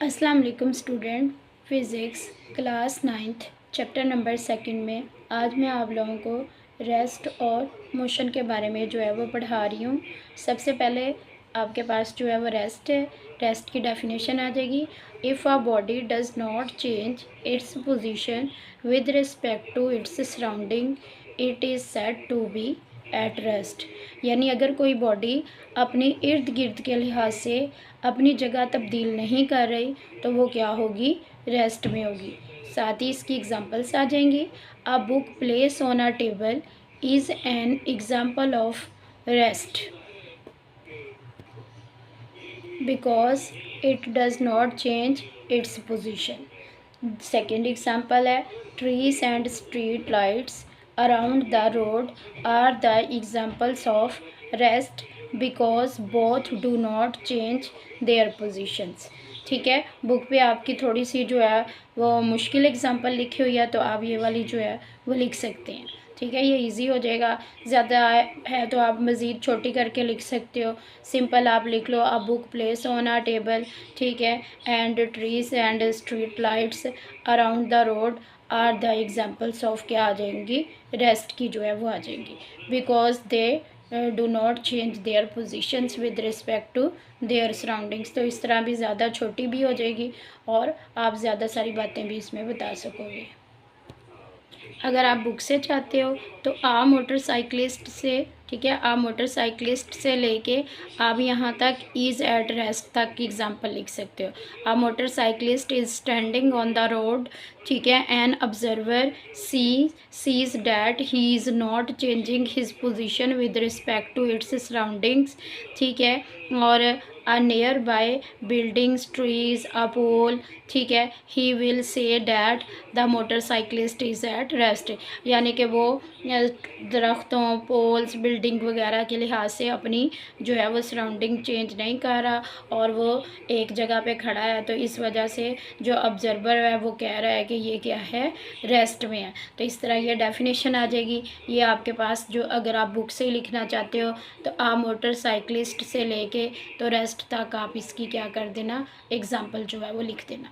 अस्सलाम वालेकुम student. Physics class 9th chapter number 2 में आज मैं आप लोगों को रेस्ट और मोशन के बारे में जो है वो पढ़ा रही हूँ। सबसे पहले आपके पास जो है वो रेस्ट है। रेस्ट की डेफिनेशन आ जाएगी। If a body does not change its position with respect to its surrounding it is said to be at rest. यानी अगर कोई बॉडी अपने इर्द गिर्द के लिहाज से अपनी जगह तब्दील नहीं कर रही तो वो क्या होगी, रेस्ट में होगी। साथ ही इसकी एग्जांपल्स आ जाएंगी। A book place on a table is an example of rest because it does not change its position. Second example है trees and street lights around the road are the examples of rest because both do not change their positions. ठीक है, book पे आपकी थोड़ी सी जो है वो मुश्किल एग्जांपल लिखी हुई है तो आप ये वाली जो है वो लिख सकते हैं। ठीक है, ये इजी हो जाएगा। ज़्यादा है तो आप मज़ीद छोटी करके लिख सकते हो। सिंपल आप लिख लो a book place on a table, ठीक है, and trees and street lights around the road are the examples of क्या आ जाएंगी, रेस्ट की जो है वो आ जाएंगी। Because they do not change their positions with respect to their surroundings. तो इस तरह भी ज़्यादा छोटी भी हो जाएगी और आप ज़्यादा सारी बातें भी इसमें बता सकोगे। अगर आप बुक से चाहते हो तो आ मोटरसाइकिलिस्ट से, ठीक है, आ मोटरसाइकिलिस्ट से लेके आप यहाँ तक इज़ एट रेस्ट तक की एग्जांपल लिख सकते हो। A motorcyclist is standing on the road, ठीक है, an observer sees that he is not changing his position with respect to its surroundings, ठीक है, और a nearby buildings trees a pole, ठीक है, he will say that the motorcyclist is at rest. यानी कि वो दरख्तों, poles, building वगैरह के लिहाज से अपनी जो है वो सराउंडिंग चेंज नहीं कर रहा और वो एक जगह पे खड़ा है, तो इस वजह से जो ऑब्जर्वर है वो कह रहा है कि ये क्या है, रेस्ट में है। तो इस तरह ये डेफिनेशन आ जाएगी। ये आपके पास जो अगर आप बुक से ही लिखना चाहते हो तो आ मोटरसाइकिलिस्ट से लेके तो रेस्ट तक आप इसकी क्या कर देना, एग्जाम्पल जो है वो लिख देना।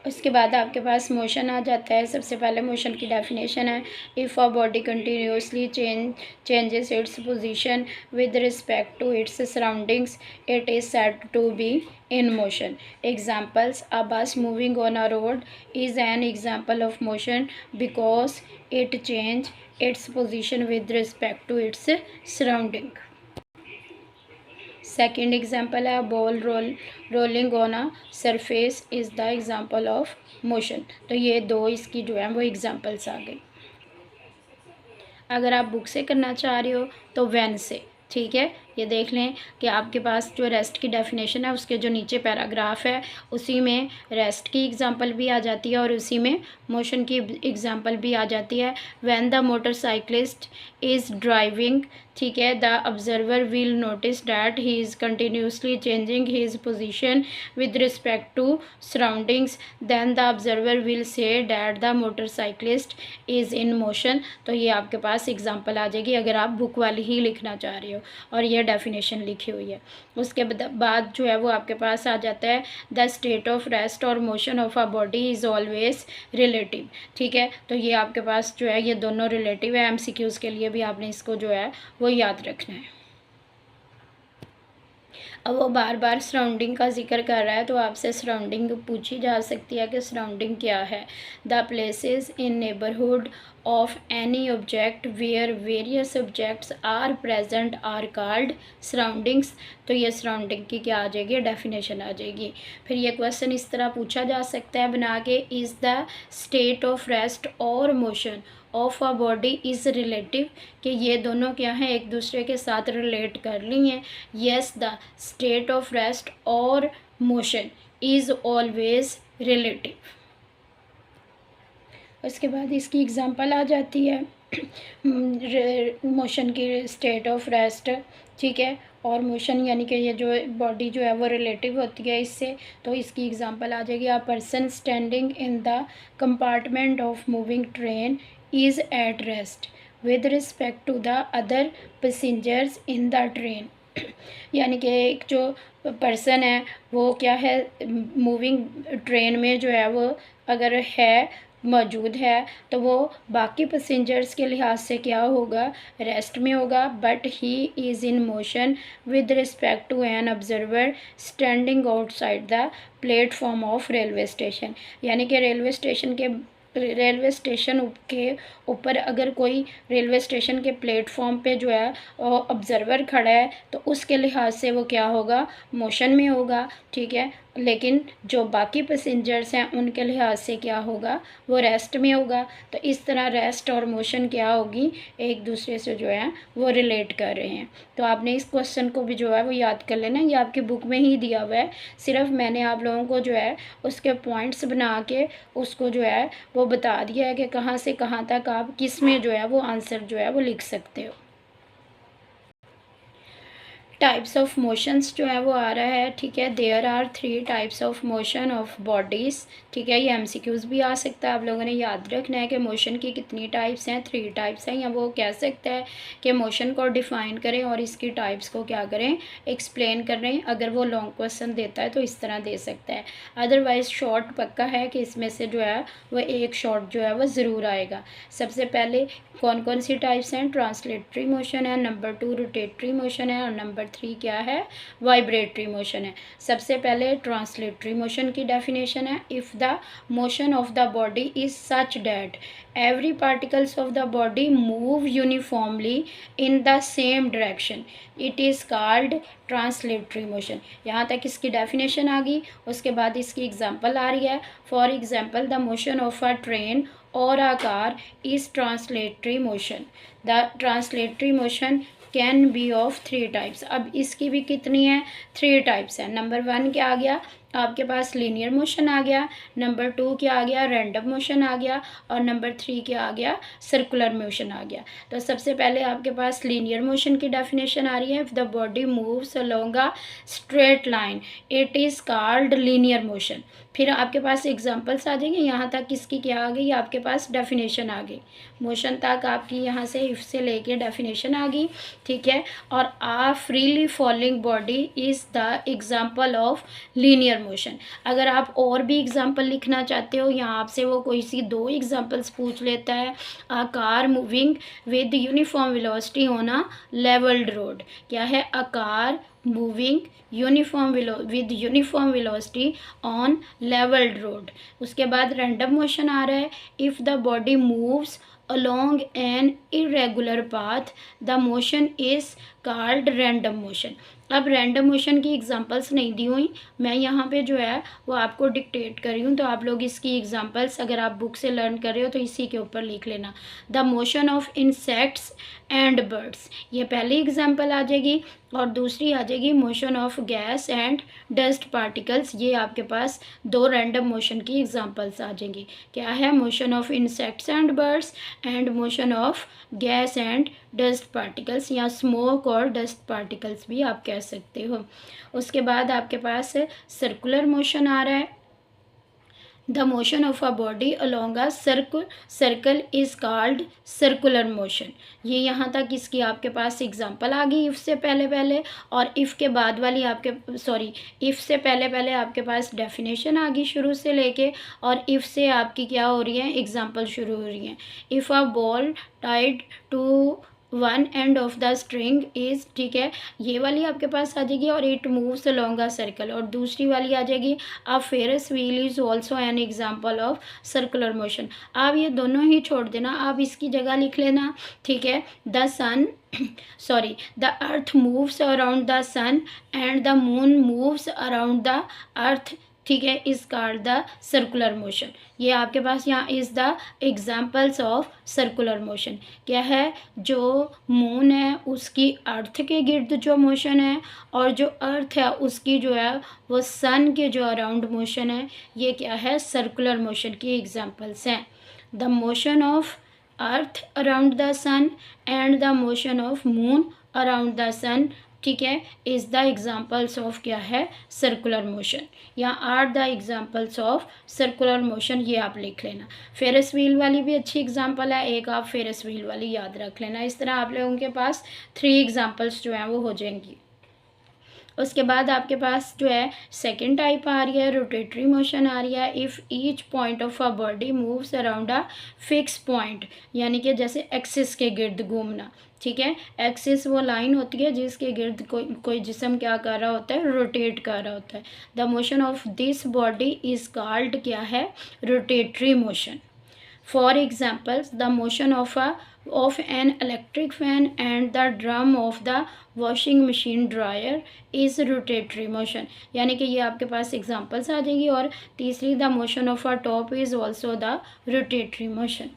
उसके बाद आपके पास मोशन आ जाता है। सबसे पहले मोशन की डेफिनेशन है if a body continuously changes its position with respect to its surroundings it is said to be in motion. Examples a bus moving on a road is an example of motion because it change its position with respect to its surrounding. Second example है ball rolling on a surface is the example of motion. तो ये दो इसकी जो है वो examples आ गई। अगर आप बुक से करना चाह रहे हो तो व्हेन से, ठीक है, ये देख लें कि आपके पास जो रेस्ट की डेफिनेशन है उसके जो नीचे पैराग्राफ है उसी में रेस्ट की एग्जांपल भी आ जाती है और उसी में मोशन की एग्जांपल भी आ जाती है। When the motorcyclist is driving, ठीक है, the observer will notice that he is continuously changing his position with respect to surroundings, then the observer will say that the motorcyclist is in motion. तो ये आपके पास example आ जाएगी अगर आप book वाली ही लिखना चाह रहे हो और ये डेफिनेशन लिखी हुई है। उसके बाद जो है वो आपके पास आ जाता है द स्टेट ऑफ रेस्ट और motion of a body is always relative. ठीक है, तो ये आपके पास जो है ये दोनों रिलेटिव है। एमसीक्यूज़ के लिए भी आपने इसको जो है वो याद रखना है। अब वो बार बार सराउंडिंग का जिक्र कर रहा है तो आपसे सराउंडिंग पूछी जा सकती है कि सराउंडिंग क्या है। The places in neighbourhood of any object where various objects are present are called surroundings. तो ये सराउंडिंग की क्या आ जाएगी, डेफिनेशन आ जाएगी। फिर ये क्वेश्चन इस तरह पूछा जा सकता है बना के is the state of rest और motion of a body is relative, कि ये दोनों क्या हैं, एक दूसरे के साथ रिलेट कर ली हैं। Yes the state of rest और मोशन इज़ ऑलवेज रिलेटिव। उसके बाद इसकी एग्जांपल आ जाती है मोशन की स्टेट ऑफ रेस्ट, ठीक है, और मोशन यानी कि ये जो बॉडी जो है वो रिलेटिव होती है इससे। तो इसकी एग्जांपल आ जाएगी a person standing in the compartment of moving train is at rest with respect to the other passengers in the train। यानी कि एक जो पर्सन है वो क्या है, मूविंग ट्रेन में जो है वो अगर है, मौजूद है, तो वो बाकी पैसेंजर्स के लिहाज से क्या होगा, रेस्ट में होगा, but he is in motion with respect to an observer standing outside the platform of railway station. यानी कि रेलवे स्टेशन के ऊपर अगर कोई रेलवे स्टेशन के प्लेटफॉर्म पे जो है ऑब्ज़र्वर खड़ा है तो उसके लिहाज से वो क्या होगा, मोशन में होगा, ठीक है। लेकिन जो बाकी पैसेंजर्स हैं उनके लिहाज से क्या होगा, वो रेस्ट में होगा। तो इस तरह रेस्ट और मोशन क्या होगी, एक दूसरे से जो है वो रिलेट कर रहे हैं। तो आपने इस क्वेश्चन को भी जो है वो याद कर लेना, ये आपकी बुक में ही दिया हुआ है, सिर्फ मैंने आप लोगों को जो है उसके पॉइंट्स बना के उसको जो है वो बता दिया है कि कहाँ से कहाँ तक आप किस में जो है वो आंसर जो है वो लिख सकते हो। टाइप्स ऑफ मोशंस जो है वो आ रहा है, ठीक है। There are 3 types of motion of bodies, ठीक है। ये एमसीक्यूज़ भी आ सकता है, आप लोगों ने याद रखना है कि मोशन की कितनी टाइप्स हैं, 3 टाइप्स हैं। या वो कह सकता है कि मोशन को डिफ़ाइन करें और इसकी टाइप्स को क्या करें, एक्सप्लेन करें। अगर वो लॉन्ग क्वेश्चन देता है तो इस तरह दे सकता है, अदरवाइज़ शॉर्ट पक्का है कि इसमें से जो है वो एक शॉर्ट जो है वो ज़रूर आएगा। सबसे पहले कौन कौन सी टाइप्स हैं, ट्रांसलेटरी मोशन है, नंबर 2 रोटेटरी मोशन है, और नंबर 3 क्या है, वाइब्रेटरी मोशन है। सबसे पहले ट्रांसलेटरी मोशन की डेफिनेशन है, if the motion of the body is such that every particles of the body move uniformly in the same direction it is called translatory motion. यहाँ तक इसकी डेफिनेशन आ गई। उसके बाद इसकी एग्जांपल आ रही है, for example the motion of a train or a car is translatory motion. The translatory motion can be of 3 types. अब इसकी भी कितनी है, 3 टाइप्स है। नंबर 1 क्या आ गया आपके पास, लीनियर मोशन आ गया। नंबर 2 क्या आ गया, रैंडम मोशन आ गया। और नंबर 3 क्या आ गया, सर्कुलर मोशन आ गया। तो सबसे पहले आपके पास लीनियर मोशन की डेफिनेशन आ रही है, if the body moves along a straight line it is called linear motion. फिर आपके पास एग्जांपल्स आ जाएंगे। यहाँ तक किसकी क्या आ गई, आपके पास डेफिनेशन आ गई। मोशन तक आपकी यहाँ से इफ से लेके डेफिनेशन आ गई, ठीक है। और a freely falling body is the example of linear motion. अगर आप और भी एग्जांपल लिखना चाहते हो या आपसे वो कोई सी 2 एग्जांपल्स पूछ लेता है, a car moving with uniform velocity on a levelled road, क्या है, a car moving with uniform velocity on levelled road. उसके बाद रैंडम मोशन आ रहा है, if the body moves along an irregular path the motion is called random motion। अब random motion की examples नहीं दी हुई, मैं यहाँ पे जो है वो आपको डिक्टेट कर रही हूँ, तो आप लोग इसकी एग्जांपल्स अगर आप बुक से लर्न कर रहे हो तो इसी के ऊपर लिख लेना। The motion of insects and birds, ये पहली एग्जांपल आ जाएगी। और दूसरी आ जाएगी motion of gas and dust particles. ये आपके पास 2 रैंडम मोशन की एग्जांपल्स आ जाएंगी। क्या है, motion of insects and birds and motion of gas and dust particles, या स्मोक और डस्ट पार्टिकल्स भी आप कह सकते हो। उसके बाद आपके पास सर्कुलर मोशन आ रहा है, the motion of a body along a circle is called circular motion. ये यहाँ तक इसकी आपके पास एग्जांपल आ गई इफ़ से पहले और इफ़ के बाद वाली इफ़ से पहले आपके पास डेफिनेशन आ गई शुरू से लेके, और इफ़ से आपकी क्या हो रही है, एग्जांपल शुरू हो रही है। If a ball tied to one end of the string is, ठीक है, ये वाली आपके पास आ जाएगी। और it moves along a circle, और दूसरी वाली आ जाएगी, a Ferris wheel is also an example of circular motion. आप ये दोनों ही छोड़ देना, आप इसकी जगह लिख लेना, ठीक है, the sun the earth moves around the sun and the moon moves around the earth, ठीक है, is called the circular motion. ये आपके पास यहाँ is the examples of circular motion. क्या है, जो मून है उसकी अर्थ के गिर्द जो मोशन है, और जो अर्थ है उसकी जो है वो सन के जो अराउंड मोशन है, ये क्या है, सर्कुलर मोशन की एग्जाम्पल्स हैं। The motion of earth around the sun and the motion of moon around the sun, ठीक है, इज़ द एग्जाम्पल्स ऑफ क्या है, सर्कुलर मोशन। यहाँ are the examples of circular motion, ये आप लिख लेना। फेरस व्हील वाली भी अच्छी एग्जाम्पल है, एक आप फेरस व्हील वाली याद रख लेना। इस तरह आप लोगों के पास 3 एग्जाम्पल्स जो हैं वो हो जाएंगी। उसके बाद आपके पास जो है सेकंड टाइप आ रही है रोटेटरी मोशन आ रही है। If each point of a body moves around a fix point, यानी कि जैसे एक्सिस के गिर्द घूमना, ठीक है। एक्सिस वो लाइन होती है जिसके गिर्द कोई जिस्म क्या कर रहा होता है, रोटेट कर रहा होता है। The motion of this body is called क्या है, rotatory motion. For examples, the motion of an electric fan and the drum of the washing machine dryer is rotatory motion। यानी कि ये आपके पास एग्जांपल्स आ जाएंगी। और तीसरी, the motion of a top is also the rotatory motion.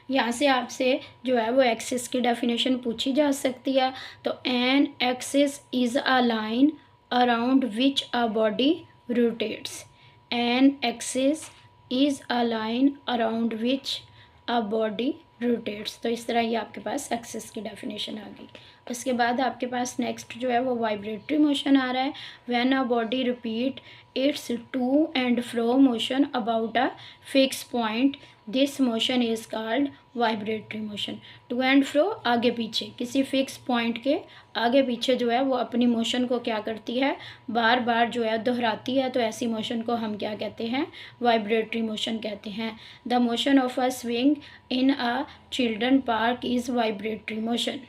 यहाँ से आपसे जो है वो एक्सिस की डेफिनेशन पूछी जा सकती है। तो an axis is a line around which a body rotates. An axis is a line around which a body rotates. तो इस तरह ये आपके पास एक्सिस की डेफिनेशन आ गई। उसके बाद आपके पास नेक्स्ट जो है वो वाइब्रेटरी मोशन आ रहा है। When a body repeat its to and fro motion about a fix point, this motion is called vibratory motion. To and fro आगे पीछे, किसी फिक्स पॉइंट के आगे पीछे जो है वो अपनी मोशन को क्या करती है, बार बार जो है दोहराती है। तो ऐसी मोशन को हम क्या कहते हैं, वाइब्रेटरी मोशन कहते हैं। The motion of a swing in a children park is vibratory motion.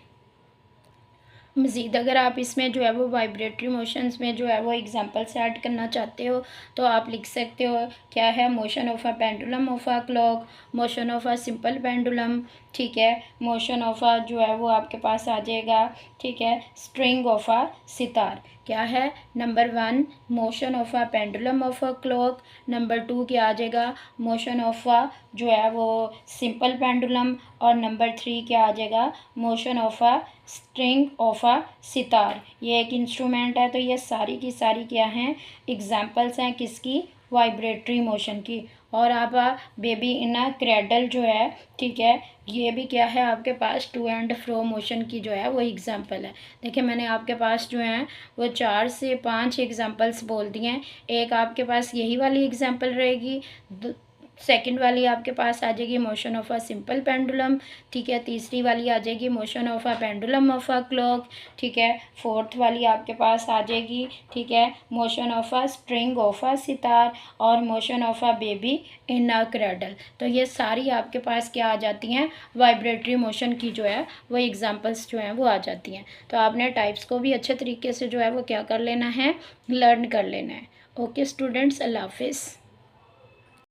मज़ीद अगर आप इसमें जो है वो वाइब्रेटरी मोशंस में जो है वो एग्जांपल्स ऐड करना चाहते हो तो आप लिख सकते हो क्या है, motion of a pendulum of a clock, motion of a simple pendulum, ठीक है। मोशन ऑफ अ जो है वो आपके पास आ जाएगा, ठीक है, स्ट्रिंग ऑफ अ सितार। क्या है, number 1 motion of a pendulum of a clock, number 2 क्या आ जाएगा, मोशन ऑफ अ जो है वो सिंपल पेंडुलम, और नंबर 3 क्या आ जाएगा, motion of a string of a sitar. ये एक इंस्ट्रूमेंट है। तो ये सारी की सारी क्या हैं, एग्जांपल्स हैं किसकी, वाइब्रेटरी मोशन की। और आप बेबी इन अ क्रेडल जो है, ठीक है, ये भी क्या है आपके पास टू एंड फ्रो मोशन की जो है वो एग्जांपल है। देखिए मैंने आपके पास जो है वो 4 से 5 एग्जांपल्स बोल दिए हैं। एक आपके पास यही वाली एग्जांपल रहेगी, सेकंड वाली आपके पास आ जाएगी motion of a simple pendulum, ठीक है। तीसरी वाली आ जाएगी motion of a pendulum of a clock, ठीक है। फोर्थ वाली आपके पास आ जाएगी, ठीक है, motion of a string of a sitar, और motion of a baby in a cradle. तो ये सारी आपके पास क्या आ जाती हैं, वाइब्रेटरी मोशन की जो है वो एग्जांपल्स जो हैं वो आ जाती हैं। तो आपने टाइप्स को भी अच्छे तरीके से जो है वो क्या कर लेना है, लर्न कर लेना है। ओके स्टूडेंट्स, अल्लाह हाफिज़।